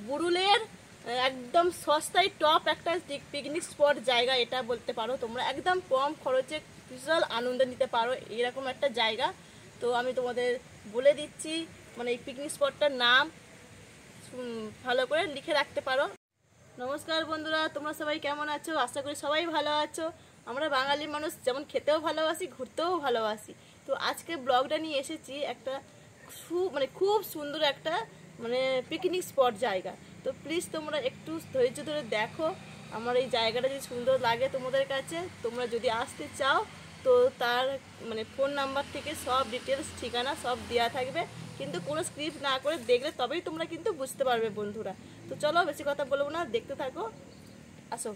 বুড়ুলের একদম সস্তায় টপ একটা পিকনিক স্পট জায়গা এটা বলতে পারো তোমরা। একদম কম খরচে বিশাল আনন্দ নিতে পারো এরকম একটা জায়গা। তো আমি তোমাদের বলে দিচ্ছি, মানে এই পিকনিক স্পটটার নাম ভালো করে লিখে রাখতে পারো। নমস্কার বন্ধুরা, তোমরা সবাই কেমন আছো? আশা করি সবাই ভালো আছো। আমরা বাঙালি মানুষ যেমন খেতেও ভালোবাসি, ঘুরতেও ভালোবাসি। তো আজকে ব্লগটা নিয়ে এসেছি একটা খুব সুন্দর একটা পিকনিক স্পট জায়গা। তো প্লিজ তোমরা একটু ধৈর্য ধরে দেখো। আমার এই জায়গাটা যদি সুন্দর লাগে তোমাদের কাছে, তোমরা যদি আসতে চাও তো তার ফোন নাম্বার থেকে সব ডিটেলস ঠিকানা সব দেওয়া থাকবে, কিন্তু কোনো স্ক্রিপ্ট না করে দেখলে তবেই তোমরা কিন্তু বুঝতে পারবে বন্ধুরা। তো চলো বেশি কথা বলবো না, দেখতে থাকো, আসো।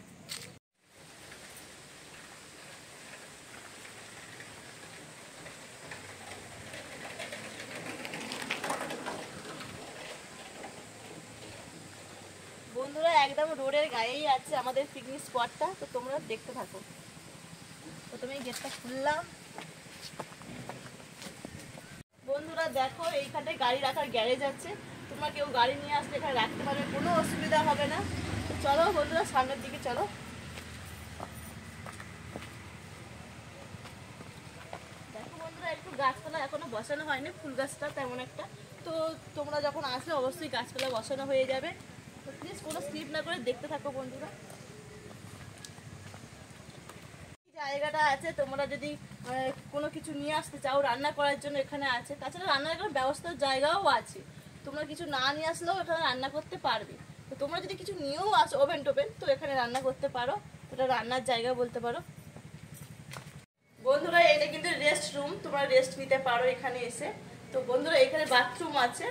বন্ধুরা একদম রোডের গায়েই আছে আমাদের পিকনিক স্পটটা, তো তোমরা দেখতে থাকো। প্রথমেই গেটটা খুললাম। বন্ধুরা দেখো, এইখানে গাড়ি রাখার গ্যারেজ আছে, তোমরা কেউ গাড়ি নিয়ে আসলে এখানে রাখতে পারবে, কোনো অসুবিধা হবে না। তো চলো বন্ধুরা সামনের দিকে চলো। দেখো বন্ধুরা, একটু গাছপালা এখনো বসানো হয়নি, ফুল গাছটা তেমন একটা। তো তোমরা যখন আসলে অবশ্যই গাছপালা বসানো হয়ে যাবে। তো প্লিজ কোনো স্কিপ না করে দেখতে থাকো বন্ধুরা। জায়গাটা আছে, তোমরা যদি কোনো কিছু নিয়ে আসতে চাও রান্না করার জন্য এখানে আছে। তাছাড়া রান্নার করার ব্যবস্থার জায়গাও আছে, তোমরা কিছু না নিয়ে আসলেও এখানে রান্না করতে পারবে। তো তোমরা যদি কিছু নিয়েও আসো ওভেন টোভেন, তো এখানে রান্না করতে পারো, এটা রান্নার জায়গা বলতে পারো। বন্ধুরা এটা কিন্তু রেস্ট রুম, তোমরা রেস্ট নিতে পারো এখানে এসে। তো বন্ধুরা এখানে বাথরুম আছে,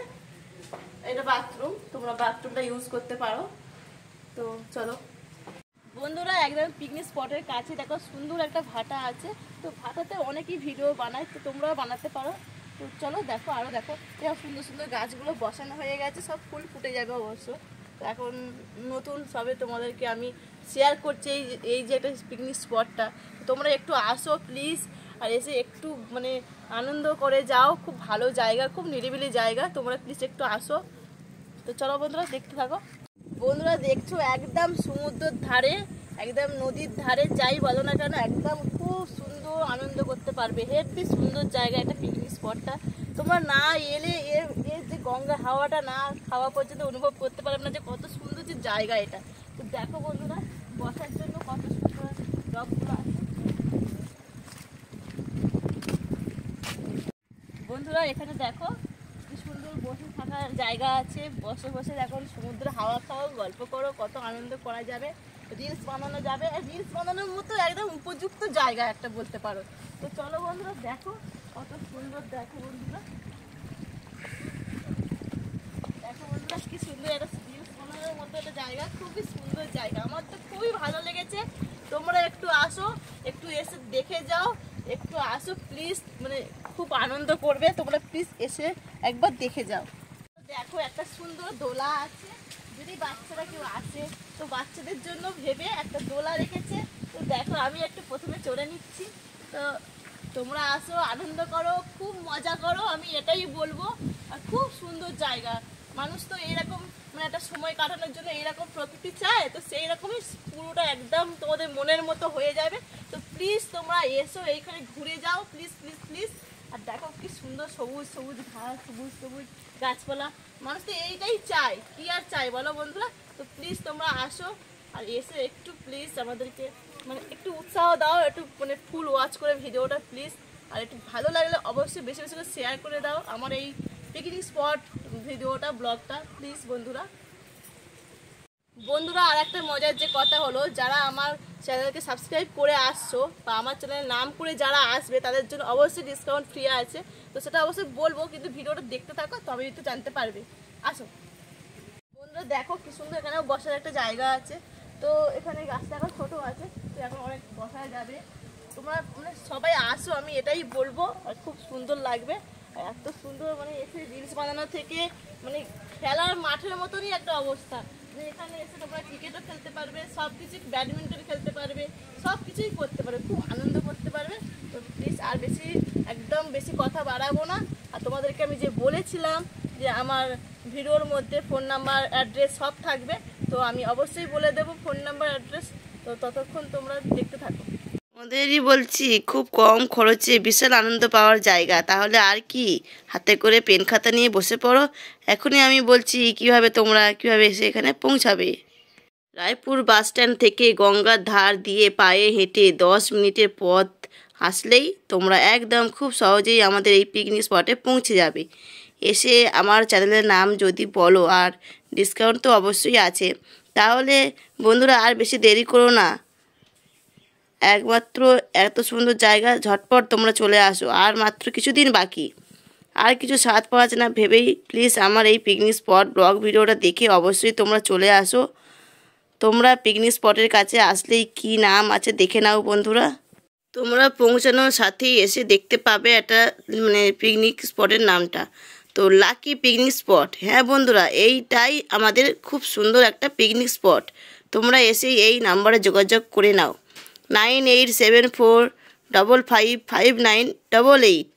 এটা বাথরুম, তোমরা বাথরুমটা ইউজ করতে পারো। তো চলো বন্ধুরা, একদম পিকনিক স্পটের কাছে দেখো সুন্দর একটা ভাটা আছে। তো ভাটাতে অনেকেই ভিডিও বানায়, তো তোমরাও বানাতে পারো। তো চলো দেখো, আরও দেখো সুন্দর সুন্দর গাছগুলো বসানো হয়ে গেছে, সব ফুল ফুটে যাবে অবশ্য। তো এখন নতুন সবে তোমাদেরকে আমি শেয়ার করছি এই যে একটা পিকনিক স্পটটা। তোমরা একটু আসো প্লিজ, আর এসে একটু আনন্দ করে যাও। খুব ভালো জায়গা, খুব নিরিবিলি জায়গা, তোমরা প্লিজ একটু আসো। তো চলো বন্ধুরা দেখতে থাকো। বন্ধুরা দেখছো একদম সমুদ্রের ধারে, একদম নদীর ধারে, যাই বলো না কেন একদম খুব সুন্দর আনন্দ করতে পারবে। হেভি সুন্দর জায়গা একটা পিকনিক স্পটটা। তোমরা না এলে এর যে গঙ্গা হাওয়াটা না খাওয়া পর্যন্ত অনুভব করতে পারবে না যে কত সুন্দর যে জায়গা এটা। তো দেখো বন্ধুরা, বসার জন্য কত সুন্দর টবগুলো আছে। বন্ধুরা এখানে দেখো কি সুন্দর বসে থাকার জায়গা আছে, বসে বসে এখন সমুদ্রে হাওয়া খাও, গল্প করো, কত আনন্দ করা যাবে, রিলস বানানো যাবে। রিলস বানানোর মতো একদম উপযুক্ত জায়গা একটা বলতে পারো। তো চলো বন্ধুরা দেখো কত সুন্দর, দেখো বন্ধুরা, দেখো বন্ধুরা কি সুন্দর একটা রিলস বানানোর মতো একটা জায়গা, খুবই সুন্দর জায়গা, আমার তো খুবই ভালো লেগেছে। তোমরা একটু আসো, একটু এসে দেখে যাও, একটু আসো প্লিজ, খুব আনন্দ করবে তোমরা, প্লিজ এসে একবার দেখে যাও। দেখো একটা সুন্দর দোলা আছে, যদি বাচ্চারা কেউ আসে তো বাচ্চাদের জন্য ভেবে একটা দোলা রেখেছে। তো দেখো আমি একটু প্রথমে চড়ে নিচ্ছি। তো তোমরা আসো, আনন্দ করো, খুব মজা করো, আমি এটাই বলবো। আর খুব সুন্দর জায়গা, মানুষ তো এরকম একটা সময় কাটানোর জন্য এরকম প্রকৃতি চায়, তো সেই রকমই পুরোটা একদম তোমাদের মনের মতো হয়ে যাবে। তো প্লিজ তোমরা এসো, এইখানে ঘুরে যাও প্লিজ প্লিজ প্লিজ। আর দেখো কি সুন্দর সবুজ সবুজ ঘাস, সবুজ সবুজ গাছপালা, মানুষ তো এইটাই চায়, কি আর চাই বলো বন্ধুরা। তো প্লিজ তোমরা আসো, আর এসে একটু প্লিজ আমাদেরকে একটু উৎসাহ দাও, একটু ফুল ওয়াচ করে ভিডিওটা প্লিজ। আর একটু ভালো লাগলে অবশ্যই বেশি বেশি করে শেয়ার করে দাও আমার এই পিকনিক স্পট ভিডিওটা, ব্লগটা প্লিজ বন্ধুরা। বন্ধুরা আর একটা মজার যে কথা হলো, যারা আমার চ্যানেলকে সাবস্ক্রাইব করে আসছো বা আমার চ্যানেলের নাম করে যারা আসবে তাদের জন্য অবশ্যই ডিসকাউন্ট ফ্রি আছে। তো সেটা অবশ্যই বলবো, কিন্তু ভিডিওটা দেখতে থাকো তবেই তো জানতে পারবে। আসো বন্ধুরা দেখো কি সুন্দর, এখানেও বসার একটা জায়গা আছে। তো এখানে গাছটা এখন ছোটো আছে, তো এখন অনেক বসা যাবে। তোমরা সবাই আসো, আমি এটাই বলবো, আর খুব সুন্দর লাগবে। এত সুন্দর এসে রিলস বানানো থেকে খেলার মাঠের মতনই একটা অবস্থা, যে এখানে এসে তোমরা ক্রিকেটও খেলতে পারবে, সব কিছু ব্যাডমিন্টন খেলতে পারবে, সব কিছুই করতে পারবে, খুব আনন্দ করতে পারবে। তো প্লিজ আর একদম বেশি কথা বাড়াবো না। আর তোমাদেরকে আমি যে বলেছিলাম যে আমার ভিডিওর মধ্যে ফোন নাম্বার অ্যাড্রেস সব থাকবে, তো আমি অবশ্যই বলে দেবো ফোন নাম্বার অ্যাড্রেস। তো ততক্ষণ তোমরা দেখতে থাকো। আমাদেরই বলছি খুব কম খরচে বিশাল আনন্দ পাওয়ার জায়গা, তাহলে আর কি, হাতে করে পেন খাতা নিয়ে বসে পড়ো। এখনই আমি বলছি কিভাবে এসে এখানে পৌঁছাবে। রায়পুর বাস স্ট্যান্ড থেকে গঙ্গার ধার দিয়ে পায়ে হেঁটে 10 মিনিটের পথ আসলেই তোমরা একদম খুব সহজেই আমাদের এই পিকনিক স্পটে পৌঁছে যাবে। এসে আমার চ্যানেলের নাম যদি বলো, আর ডিসকাউন্ট তো অবশ্যই আছে, তাহলে বন্ধুরা আর বেশি দেরি করো না, একমাত্র এত সুন্দর জায়গা ঝটপট তোমরা চলে আসো। আর মাত্র কিছুদিন বাকি, আর কিছু স্বাদ পাওয়া যায় না ভেবেই প্লিজ আমার এই পিকনিক স্পট ব্লগ ভিডিওটা দেখে অবশ্যই তোমরা চলে আসো। তোমরা পিকনিক স্পটের কাছে আসলেই কি নাম আছে দেখে নাও বন্ধুরা। তোমরা পৌঁছানোর সাথেই এসে দেখতে পাবে একটা পিকনিক স্পটের নামটা, তো লাকি পিকনিক স্পট। হ্যাঁ বন্ধুরা, এইটাই আমাদের খুব সুন্দর একটা পিকনিক স্পট। তোমরা এসে এই নাম্বারে যোগাযোগ করে নাও, 9874555988।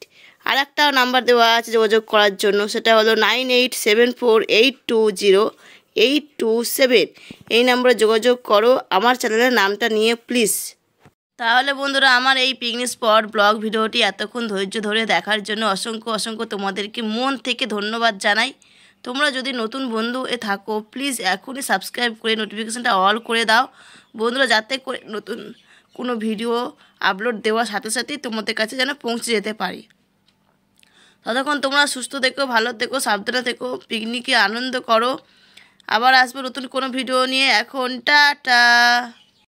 আর একটা নাম্বার দেওয়া আছে যোগাযোগ করার জন্য, সেটা হলো 9874820827। এই নাম্বারে যোগাযোগ করো আমার চ্যানেলের নামটা নিয়ে প্লিজ। তাহলে বন্ধুরা, আমার এই পিকনিক স্পট ব্লগ ভিডিওটি এতক্ষণ ধৈর্য ধরে দেখার জন্য অসংখ্য তোমাদেরকে মন থেকে ধন্যবাদ জানাই। তোমরা যদি নতুন বন্ধু থাকো প্লিজ এখনই সাবস্ক্রাইব করে নোটিফিকেশানটা অল করে দাও বন্ধুরা, যাতে করে নতুন কোনো ভিডিও আপলোড দেওয়ার সাথে সাথেই তোমাদের কাছে যেন পৌঁছে যেতে পারি। ততক্ষণ তোমরা সুস্থ থেকো, ভালো থেকো, সাবধানে থেকো, পিকনিকে আনন্দ করো। আবার আসবো নতুন কোনো ভিডিও নিয়ে। এখন টাটা।